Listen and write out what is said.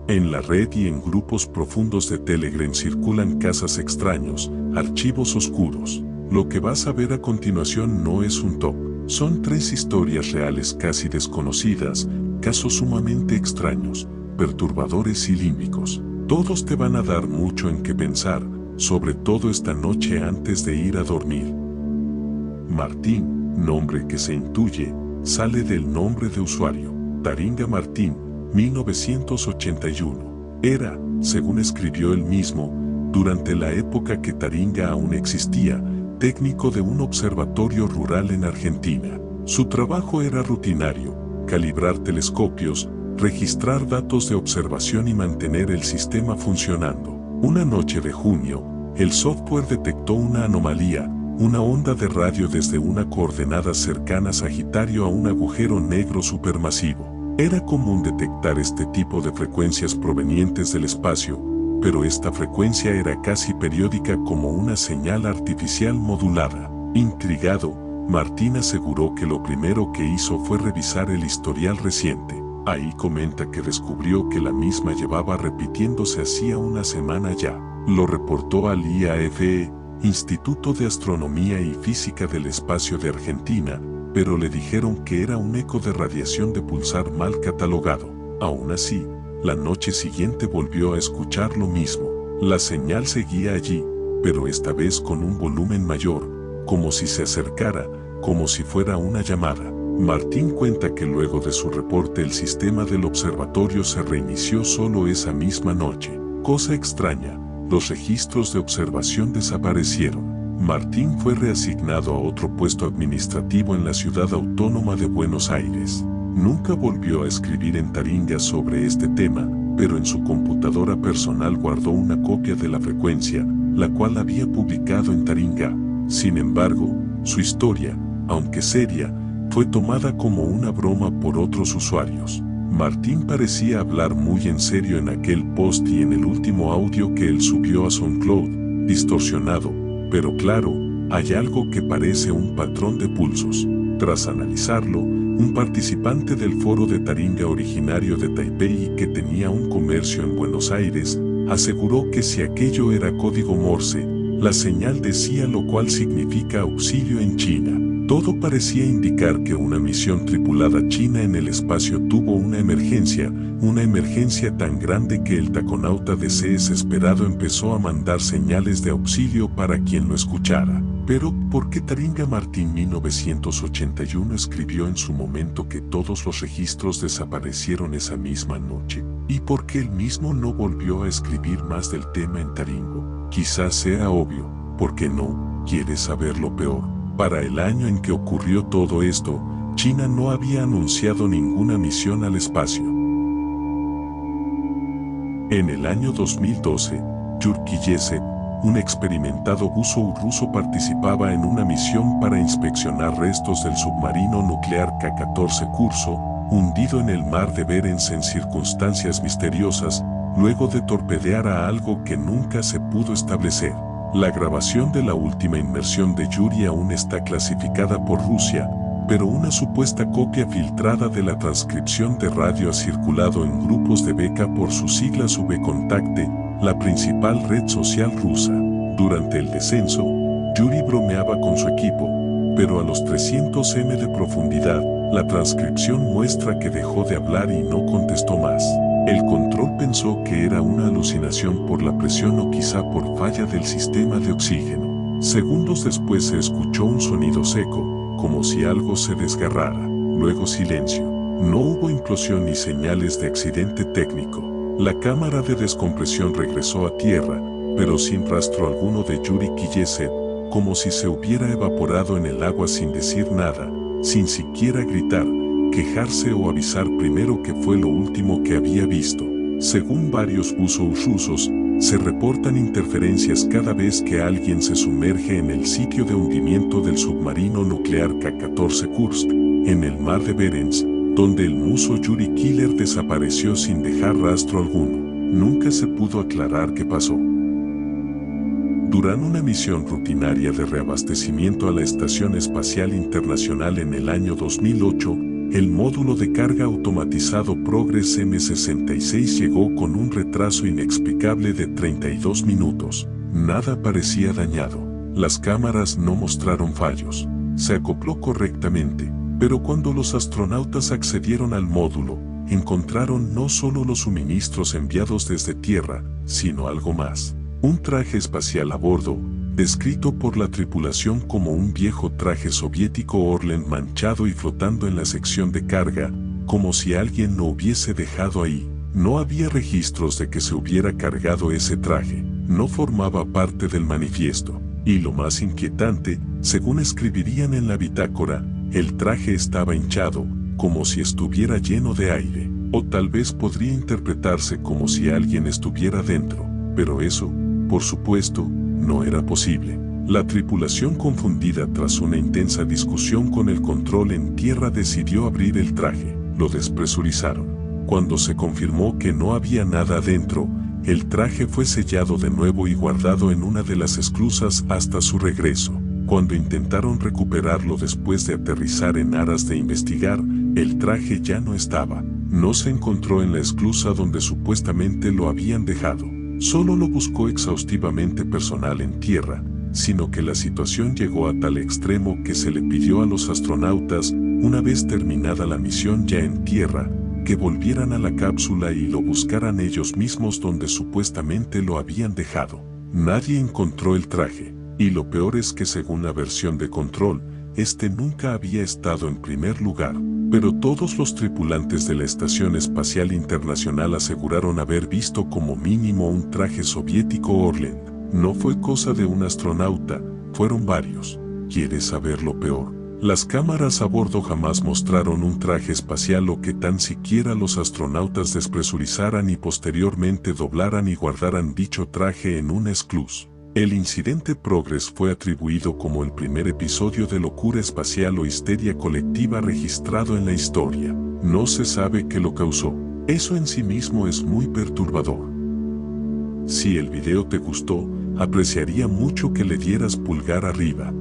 En la red y en grupos profundos de Telegram circulan casos extraños, archivos oscuros. Lo que vas a ver a continuación no es un top. Son 3 historias reales casi desconocidas, casos sumamente extraños, perturbadores y límbicos. Todos te van a dar mucho en qué pensar, sobre todo esta noche antes de ir a dormir. Martín, nombre que se intuye, sale del nombre de usuario. Taringa Martín, 1981. Era, según escribió él mismo, durante la época que Taringa aún existía, técnico de un observatorio rural en Argentina. Su trabajo era rutinario: calibrar telescopios, registrar datos de observación y mantener el sistema funcionando. Una noche de junio, el software detectó una anomalía, una onda de radio desde una coordenada cercana a Sagitario a un agujero negro supermasivo. Era común detectar este tipo de frecuencias provenientes del espacio, pero esta frecuencia era casi periódica como una señal artificial modulada. Intrigado, Martín aseguró que lo primero que hizo fue revisar el historial reciente. Ahí comenta que descubrió que la misma llevaba repitiéndose hacía una semana ya. Lo reportó al IAFE, Instituto de Astronomía y Física del Espacio de Argentina, pero le dijeron que era un eco de radiación de pulsar mal catalogado. Aún así, la noche siguiente volvió a escuchar lo mismo. La señal seguía allí, pero esta vez con un volumen mayor, como si se acercara, como si fuera una llamada. Martín cuenta que luego de su reporte el sistema del observatorio se reinició solo esa misma noche. Cosa extraña, los registros de observación desaparecieron. Martín fue reasignado a otro puesto administrativo en la ciudad autónoma de Buenos Aires. Nunca volvió a escribir en Taringa sobre este tema, pero en su computadora personal guardó una copia de la frecuencia, la cual había publicado en Taringa. Sin embargo, su historia, aunque seria, fue tomada como una broma por otros usuarios. Martín parecía hablar muy en serio en aquel post y en el último audio que él subió a SoundCloud, distorsionado, pero claro, hay algo que parece un patrón de pulsos. Tras analizarlo, un participante del foro de Taringa originario de Taipei y que tenía un comercio en Buenos Aires, aseguró que si aquello era código Morse, la señal decía lo cual significa auxilio en China. Todo parecía indicar que una misión tripulada china en el espacio tuvo una emergencia tan grande que el taconauta desesperado empezó a mandar señales de auxilio para quien lo escuchara. Pero, ¿por qué Taringa Martín 1981 escribió en su momento que todos los registros desaparecieron esa misma noche? ¿Y por qué él mismo no volvió a escribir más del tema en Taringo? Quizás sea obvio, porque no, ¿quieres saber lo peor? Para el año en que ocurrió todo esto, China no había anunciado ninguna misión al espacio. En el año 2012, Yuri Kiyesev, un experimentado buzo ruso, participaba en una misión para inspeccionar restos del submarino nuclear K-14 Kursk, hundido en el mar de Barents en circunstancias misteriosas, luego de torpedear a algo que nunca se pudo establecer. La grabación de la última inmersión de Yuri aún está clasificada por Rusia, pero una supuesta copia filtrada de la transcripción de radio ha circulado en grupos de beca por sus siglas VKontakte, la principal red social rusa. Durante el descenso, Yuri bromeaba con su equipo, pero a los 300 m de profundidad, la transcripción muestra que dejó de hablar y no contestó más. El control pensó que era una alucinación por la presión o quizá por falla del sistema de oxígeno. Segundos después se escuchó un sonido seco, como si algo se desgarrara. Luego silencio. No hubo implosión ni señales de accidente técnico. La cámara de descompresión regresó a tierra, pero sin rastro alguno de Yuri Kiyesev, como si se hubiera evaporado en el agua sin decir nada, sin siquiera gritar, quejarse o avisar primero que fue lo último que había visto. Según varios buzos rusos, se reportan interferencias cada vez que alguien se sumerge en el sitio de hundimiento del submarino nuclear K-14 Kursk, en el mar de Barents, donde el buzo Yuri Killer desapareció sin dejar rastro alguno. Nunca se pudo aclarar qué pasó. Durante una misión rutinaria de reabastecimiento a la Estación Espacial Internacional en el año 2008, el módulo de carga automatizado Progress M66 llegó con un retraso inexplicable de 32 minutos. Nada parecía dañado. Las cámaras no mostraron fallos. Se acopló correctamente, pero cuando los astronautas accedieron al módulo, encontraron no solo los suministros enviados desde Tierra, sino algo más. Un traje espacial a bordo, descrito por la tripulación como un viejo traje soviético Orlen manchado y flotando en la sección de carga, como si alguien lo hubiese dejado ahí. No había registros de que se hubiera cargado ese traje, no formaba parte del manifiesto. Y lo más inquietante, según escribirían en la bitácora, el traje estaba hinchado, como si estuviera lleno de aire, o tal vez podría interpretarse como si alguien estuviera dentro, pero eso, por supuesto, no era posible. La tripulación, confundida tras una intensa discusión con el control en tierra, decidió abrir el traje. Lo despresurizaron. Cuando se confirmó que no había nada adentro, el traje fue sellado de nuevo y guardado en una de las esclusas hasta su regreso. Cuando intentaron recuperarlo después de aterrizar en aras de investigar, el traje ya no estaba. No se encontró en la esclusa donde supuestamente lo habían dejado. Solo lo buscó exhaustivamente personal en tierra, sino que la situación llegó a tal extremo que se le pidió a los astronautas, una vez terminada la misión ya en tierra, que volvieran a la cápsula y lo buscaran ellos mismos donde supuestamente lo habían dejado. Nadie encontró el traje, y lo peor es que según la versión de control, este nunca había estado en primer lugar. Pero todos los tripulantes de la Estación Espacial Internacional aseguraron haber visto como mínimo un traje soviético Orlen. No fue cosa de un astronauta, fueron varios. ¿Quieres saber lo peor? Las cámaras a bordo jamás mostraron un traje espacial o que tan siquiera los astronautas despresurizaran y posteriormente doblaran y guardaran dicho traje en una esclus. El incidente Progress fue atribuido como el primer episodio de locura espacial o histeria colectiva registrado en la historia. No se sabe qué lo causó. Eso en sí mismo es muy perturbador. Si el video te gustó, apreciaría mucho que le dieras pulgar arriba.